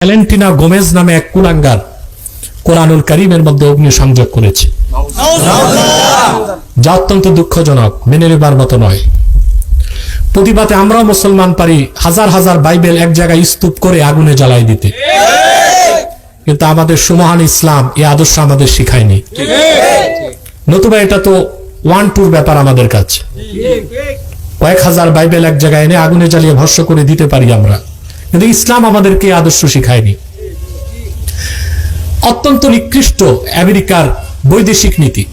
Valentina Gomez নামে এক কুলাঙ্গার কোরআনুল কারীমের মধ্যে অগ্নি সংযোগ করেছে, যা অত্যন্ত দুঃখজনক, মেনে নেবার মতো নয়। প্রতিবাদে আমরাও মুসলমান পারি হাজার হাজার বাইবেল এক জায়গায় স্তূপ করে আগুনে জ্বালাই দিতে, কিন্তু আমাদের সুমহান ইসলাম এই আদর্শ আমাদের শিখায়নি। নতুবা এটা তো ওয়ান টুর ব্যাপার আমাদের কাছে। কয়েক হাজার বাইবেল এক জায়গায় এনে আগুনে জ্বালিয়ে ভস্ম করে দিতে পারি আমরা, কিন্তু ইসলাম আমাদেরকে আদর্শ শিখায়নি। অত্যন্ত নিকৃষ্ট আমেরিকার বৈদেশিক নীতি,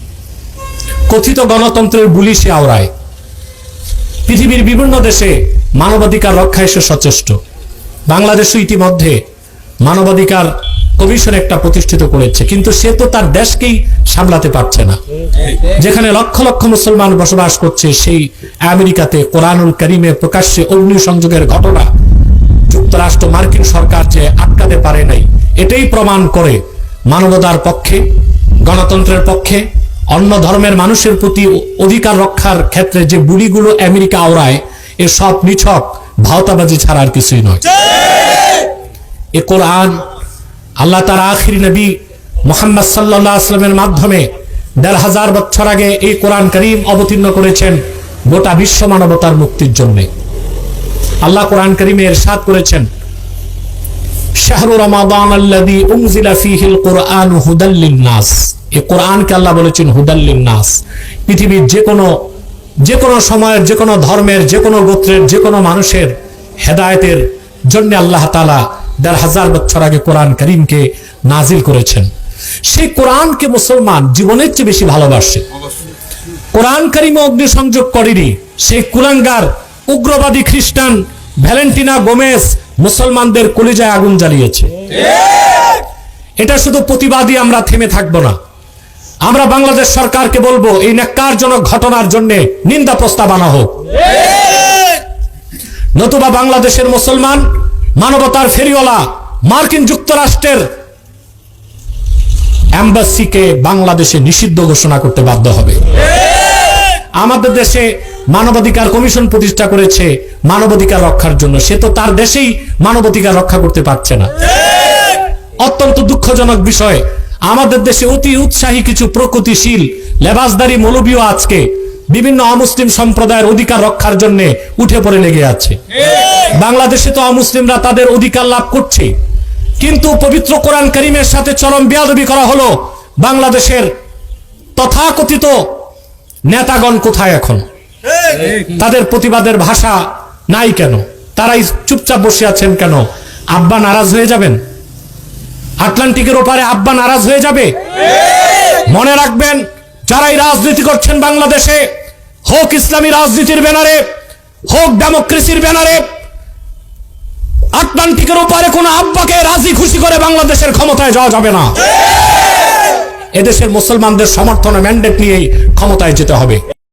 কথিত গণতন্ত্রের বুলি সে আওড়ায়। পৃথিবীর বিভিন্ন দেশে মানবাধিকার রক্ষায় সে সচেষ্ট। বাংলাদেশও ইতিমধ্যে মানবাধিকার কমিশন একটা প্রতিষ্ঠিত করেছে, কিন্তু সে তো তার দেশকেই সামলাতে পারছে না। যেখানে লক্ষ লক্ষ মুসলমান বসবাস করছে, সেই আমেরিকাতে কোরআনুল কারীমে প্রকাশ্যে অগ্নি সংযোগের ঘটনা যুক্তরাষ্ট্র মার্কিন সরকার যে আটকাতে পারে নাই, এটাই প্রমাণ করে মানবতার পক্ষে, গণতন্ত্রের পক্ষে, অন্য ধর্মের মানুষের প্রতি অধিকার রক্ষার ক্ষেত্রে যে বুলিগুলো আমেরিকা আওড়ায়, এ সব নিছক ভাওতাবাজি ছাড়া আর কিছুই নয়। এ কোরআন আল্লাহ তার আখিরি নবী মুহাম্মদ সাল্লাল্লাহু আলাইহি ওয়াসাল্লামের মাধ্যমে ১৫০০ বছর আগে এই কোরআন কারীম অবতীর্ণ করেছেন গোটা বিশ্ব মানবতার মুক্তির জন্য। আল্লাহ কোরআন কারীমে ইরশাদ করেছেন, শাহরু রমাদান আল্লাযী উনজিলা ফীহিল কুরআনু হুদাল লিন-নাস। এই কোরআনকে আল্লাহ বলেছেন হুদাল লিন-নাস। পৃথিবীর যে কোনো সময়ের, যে কোনো ধর্মের, যে কোনো গোত্রের, যে কোনো মানুষের হেদায়েতের জন্য আল্লাহ তাআলা ১৫০০ বছর আগে কোরআন কারীমকে নাজিল করেছেন। সেই কোরআনকে মুসলমান জীবনের চেয়ে বেশি ভালোবাসে। কোরআন কারীমে অগ্নিসংযোগ করেনি সেই কুলাঙ্গার উগ্রবাদী খ্রিস্টান ভ্যালেন্টিনা গোমেজ মুসলমানদের কলিজায় আগুন জ্বালিয়েছে। এটা শুধু প্রতিবাদী আমরা থেমে থাকবো না। আমরা বাংলাদেশ সরকারকে বলবো, এই ন্যাক্কারজনক ঘটনার জন্য নিন্দা প্রস্তাব আনা হোক, নতুবা বাংলাদেশের মুসলমান মানবতার ফেরিওয়ালা মার্কিন যুক্তরাষ্ট্রের এম্বাসিকে বাংলাদেশে নিষিদ্ধ ঘোষণা করতে বাধ্য হবে। আমাদের দেশে মানবাধিকার কমিশন প্রতিষ্ঠা করেছে মানবাধিকার রক্ষার জন্য, সে তো তার দেশেই মানবাধিকার রক্ষা করতে পারছে না। অত্যন্ত দুঃখজনক বিষয়, আমাদের দেশে অতি উৎসাহী কিছু প্রগতিশীল লেবাসদারি মৌলবীও আজকে বিভিন্ন অমুসলিম সম্প্রদায়ের অধিকার রক্ষার জন্য উঠে পড়ে লেগে আছে। বাংলাদেশে তো অমুসলিমরা তাদের অধিকার লাভ করছে, কিন্তু পবিত্র কোরআন কারীমের সাথে চরম বেয়াদবি করা হলো। বাংলাদেশের তথাকথিত নেতাগণ কোথায় এখন? তাদের প্রতিবাদের ভাষা নাই কেন? তারাই চুপচাপ বসে আছেন কেন? আব্বা নারাজ হয়ে যাবেন? আটলান্টিকের ওপারে আব্বা নারাজ হয়ে যাবে? মনে রাখবেন, যারাই রাজনীতি করছেন বাংলাদেশে, হোক ইসলামী রাজনীতির ব্যানারে, হোক ডেমোক্রেসির ব্যানারে, আটলান্টিকের ওপারে কোন আব্বাকে রাজি খুশি করে বাংলাদেশের ক্ষমতায় যাওয়া যাবে না। এদেশের মুসলমানদের সমর্থন ম্যান্ডেট নিয়েই ক্ষমতায় যেতে হবে।